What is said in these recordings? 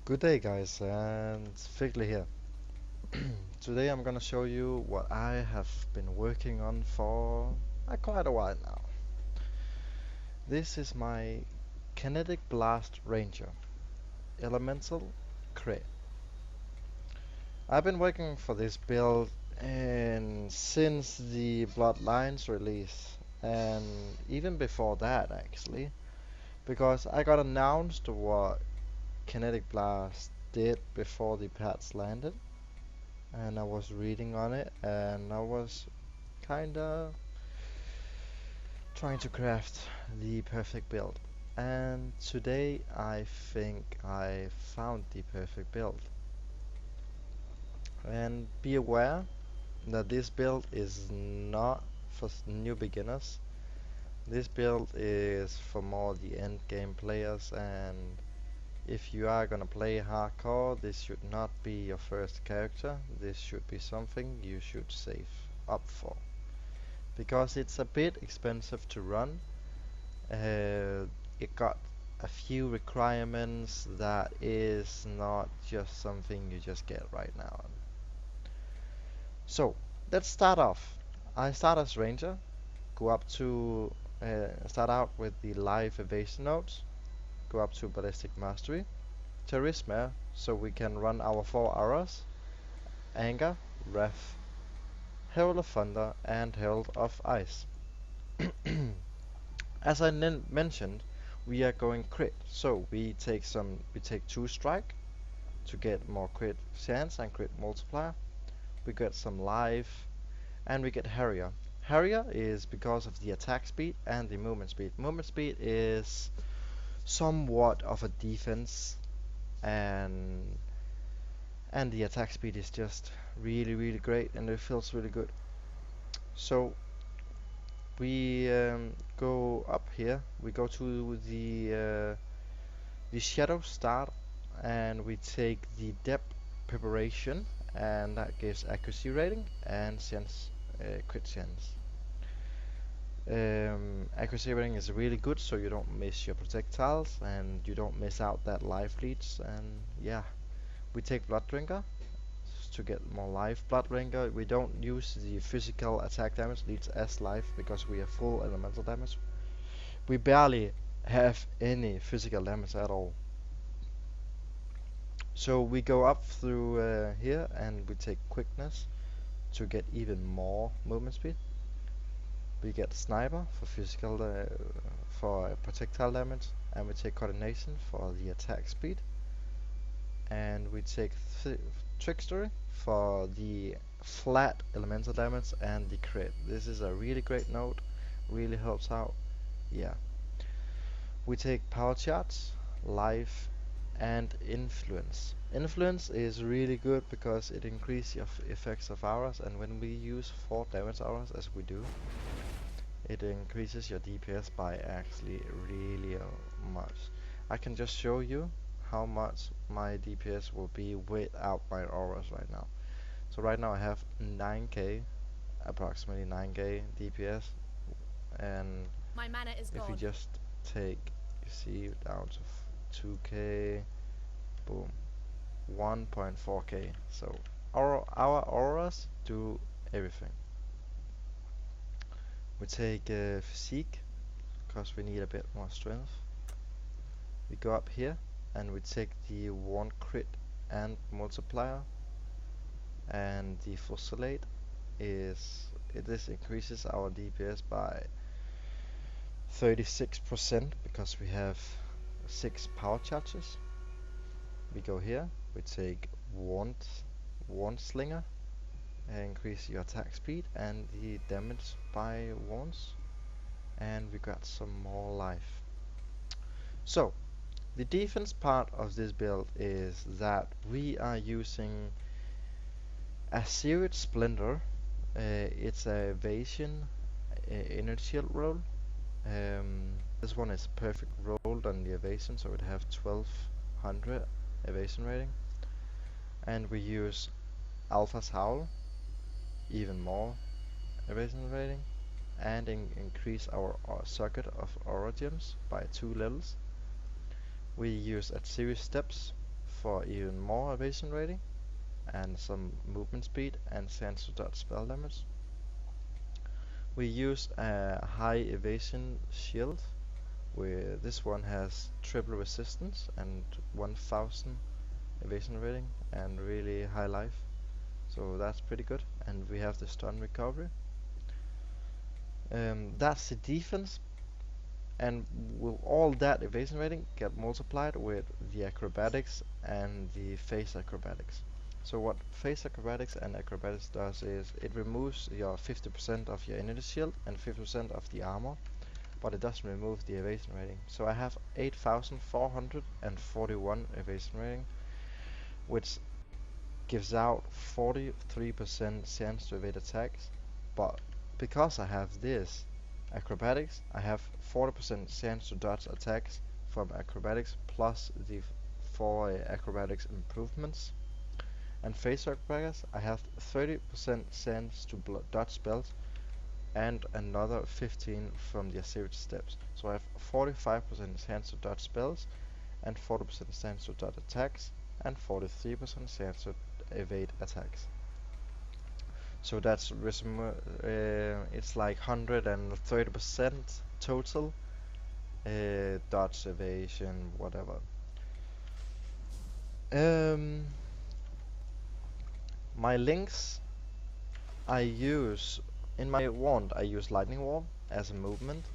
Good day guys, and Figley here. Today I'm gonna show you what I have been working on for quite a while now. This is my Kinetic Blast Ranger, Elemental Crit. I've been working for this build since the Bloodlines release, and even before that actually, because I got announced what Kinetic Blast did before the patch landed. And I was reading on it and I was kinda trying to craft the perfect build. And today I think I found the perfect build. And be aware that this build is not for new beginners. This build is for more the end game players, and if you are gonna play hardcore, this should not be your first character. This should be something you should save up for, because it's a bit expensive to run. It got a few requirements that is not just something you just get right now. So let's start off. I start as ranger, go up to start out with the live evasion nodes, go up to ballistic mastery, charisma, so we can run our 4 auras, anger, wrath, herald of thunder, and herald of ice. As I mentioned, we are going crit, so we take 2 strike to get more crit chance and crit multiplier. We get some life, and we get Harrier. Harrier is because of the attack speed and the movement speed. Movement speed is somewhat of a defense, and the attack speed is just really great, and it feels really good. So we go up here. We go to the shadow start, and we take the depth preparation, and that gives accuracy rating and chance, crit chance. Accuracy rating is really good, so you don't miss your projectiles and you don't miss out that life leads. And yeah, we take blood drinker to get more life. Blood drinker, we don't use the physical attack damage leads as life because we have full elemental damage. We barely have any physical damage at all. So we go up through here, and we take quickness to get even more movement speed. We get sniper for physical for projectile damage, and we take coordination for the attack speed, and we take trickstery for the flat elemental damage and the crit. This is a really great node, really helps out. Yeah. We take power charge, life, and influence. Influence is really good because it increases your effects of auras, and when we use 4 damage auras as we do, it increases your DPS by actually really much. I can just show you how much my DPS will be without my auras right now. So right now I have 9k, approximately 9k DPS, and My mana is if we gone. just take, you see, down to 2k, boom, 1.4k. So our auras do everything. We take physique because we need a bit more strength. We go up here and we take the 1 crit and multiplier, and the fusilade this increases our DPS by 36% because we have 6 power charges. We go here, we take one slinger, increase your attack speed and the damage by once, and we got some more life. So the defense part of this build is that we are using a Seared Splendor. It's a evasion energy roll. This one is perfect rolled on the evasion, so it have 1200 evasion rating. And we use Alpha's Howl, even more evasion rating, and increase our circuit of aura gems by 2 levels. We use at series steps for even more evasion rating and some movement speed and chance to dodge spell damage. We use a high evasion shield, where this one has triple resistance and 1000 evasion rating and really high life, so that's pretty good. And we have the stun recovery. That's the defense, and will all that evasion rating get multiplied with the acrobatics and the phase acrobatics. So what phase acrobatics and acrobatics does is it removes your 50% of your energy shield and 50% of the armor, but it doesn't remove the evasion rating. So I have 8441 evasion rating, which gives out 43% chance to evade attacks, but because I have this acrobatics, I have 40% chance to dodge attacks from acrobatics plus the 4 acrobatics improvements. And phase acrobatics, I have 30% chance to dodge spells and another 15 from the activity steps. So I have 45% chance to dodge spells and 40% chance to dodge attacks and 43% chance to evade attacks. So that's it's like 130% total dodge, evasion, whatever. My links, I use in my wand. I use lightning wall as a movement,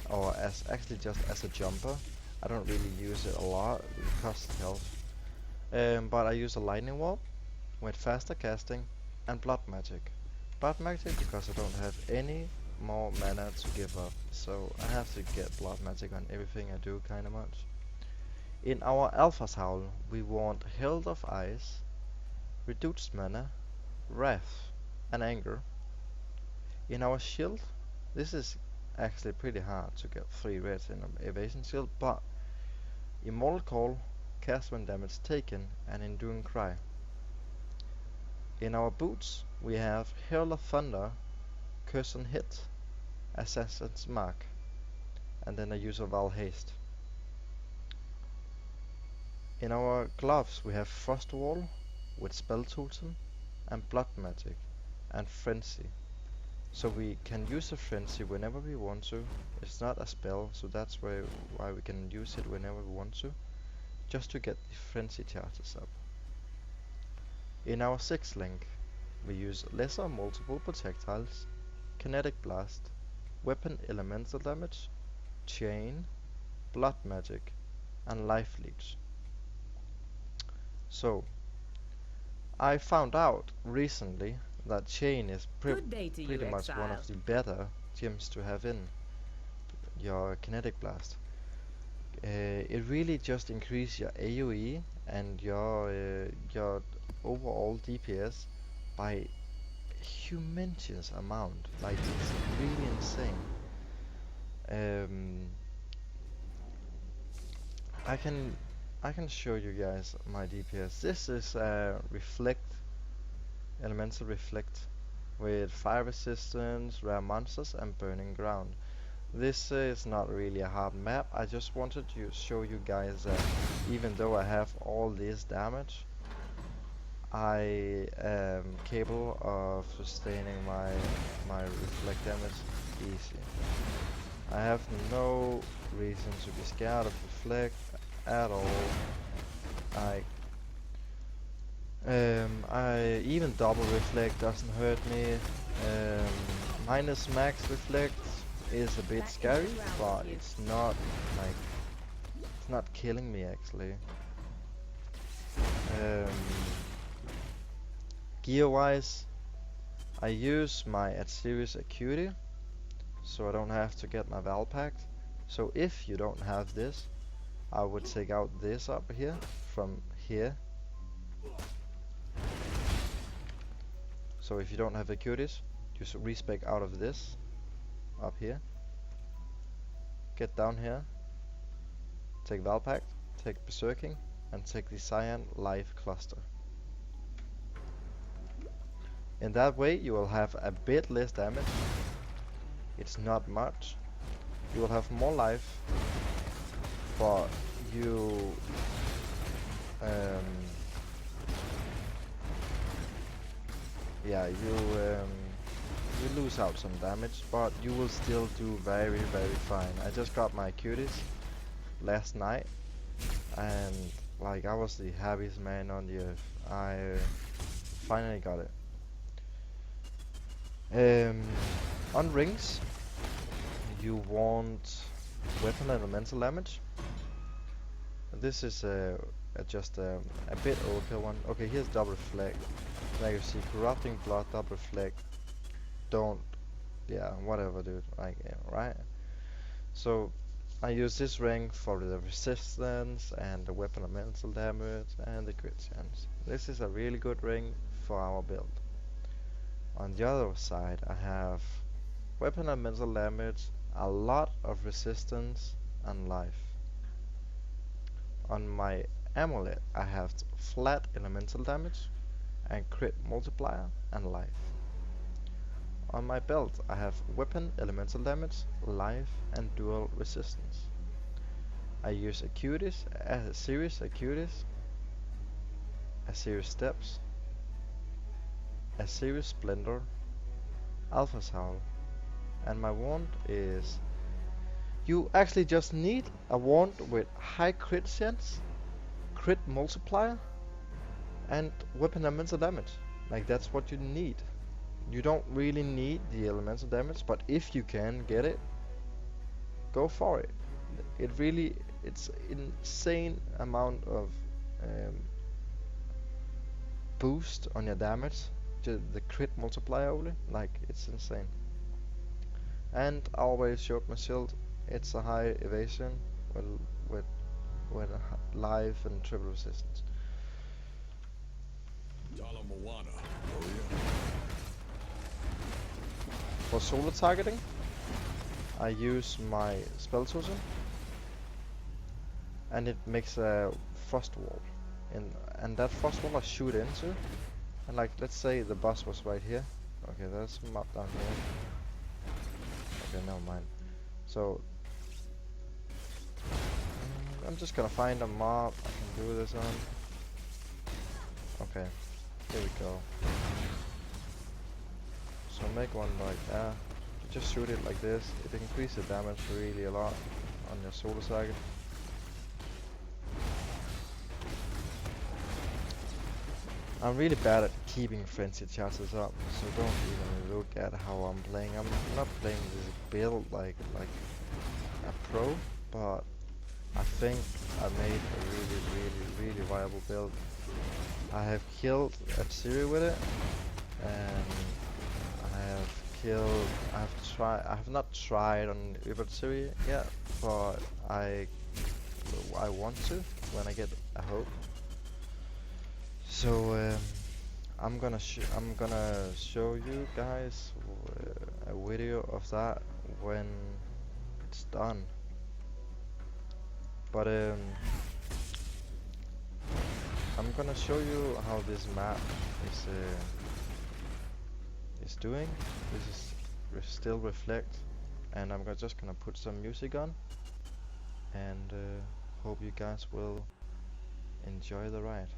or as actually just as a jumper. I don't really use it a lot, it costs health. But I use a lightning wall with faster casting and blood magic. Blood magic because I don't have any more mana to give up, so I have to get blood magic on everything I do kinda much. In our Alpha's Howl, we want Herald of Ice, reduced mana, wrath, and anger. In our shield, this is actually pretty hard to get 3 reds in an evasion shield, but Immortal Call, cast when damage taken, and Enduring Cry. In our boots, we have Herald of Thunder, Curse on Hit, Assassin's Mark, and then I use a Val Haste. In our gloves, we have Frost Wall with Spell Totem and Blood Magic and Frenzy. So we can use a Frenzy whenever we want to. It's not a spell, so that's why we can use it whenever we want to, just to get the Frenzy charges up. In our 6th link, we use Lesser Multiple Projectiles, Kinetic Blast, Weapon Elemental Damage, Chain, Blood Magic, and Life Leech. So, I found out recently that Chain is pretty much one of the better gems to have in your Kinetic Blast. It really just increases your AoE and your overall DPS by a humongous amount. Like, it's really insane. I can show you guys my DPS. This is elemental reflect with fire resistance, rare monsters, and burning ground. This is not really a hard map. I just wanted to show you guys that even though I have all this damage, I am capable of sustaining my reflect damage easy. I have no reason to be scared of reflect at all. I even double reflect doesn't hurt me. Minus max reflect is a bit scary, but it's not killing me actually. Gear wise, I use my Series Acuity, so I don't have to get my Val Pact. So if you don't have this, I would take out this up here from here. So if you don't have Acuities, just respec out of this up here. Get down here, take Val Pact, take Berserking, and take the Cyan Life Cluster. In that way you will have a bit less damage. It's not much. You will have more life, but you um, yeah, you lose out some damage, but you will still do very, very fine. I just got my cuties last night, and like I was the happiest man on the earth. I finally got it. On rings, you want weapon elemental damage. This is just a bit overkill one. Okay, here's double reflect. Like you see, corrupting blood, double reflect. Don't, yeah, whatever, dude. Like, yeah, right? So I use this ring for the resistance and the weapon elemental damage and the crit chance. This is a really good ring for our build. On the other side, I have weapon elemental damage, a lot of resistance, and life. On my amulet, I have flat elemental damage and crit multiplier and life. On my belt, I have weapon elemental damage, life, and dual resistance. I use acuities, a series acuities, a series steps, a series splendor, alpha howl, and my wand is. You actually just need a wand with high crit chance, crit multiplier, and weapon elemental damage. Like, that's what you need. You don't really need the elemental damage, but if you can get it, go for it. It's insane amount of boost on your damage. The crit multiplier only, like, it's insane. And I always showed my shield. It's a high evasion with with a life and triple resistance. For solo targeting, I use my spell totem, and it makes a frost wall, and that frost wall I shoot into, and like, let's say the boss was right here. Okay, there's a map down here. Okay, never mind. So I'm just gonna find a mob I can do this on. Okay, here we go. So make one like that. You just shoot it like this. It increases the damage really a lot on your solo target. I'm really bad at keeping frenzy charges up, so don't even look at how I'm playing. I'm not playing this build like a pro, but I think I made a really viable build. I have killed F-Zero with it, and I have not tried on F-Zero yet, but I want to when I get a hope. So I'm gonna show you guys a video of that when it's done. But I'm gonna show you how this map is doing. This is still reflect, and I'm just gonna put some music on, and hope you guys will enjoy the ride.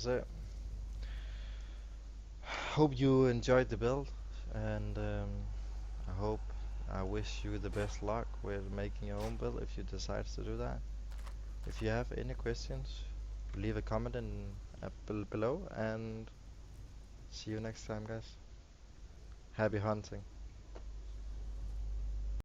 was it. Hope you enjoyed the build, and I wish you the best luck with making your own build if you decide to do that. If you have any questions, leave a comment in below, and see you next time, guys. Happy hunting.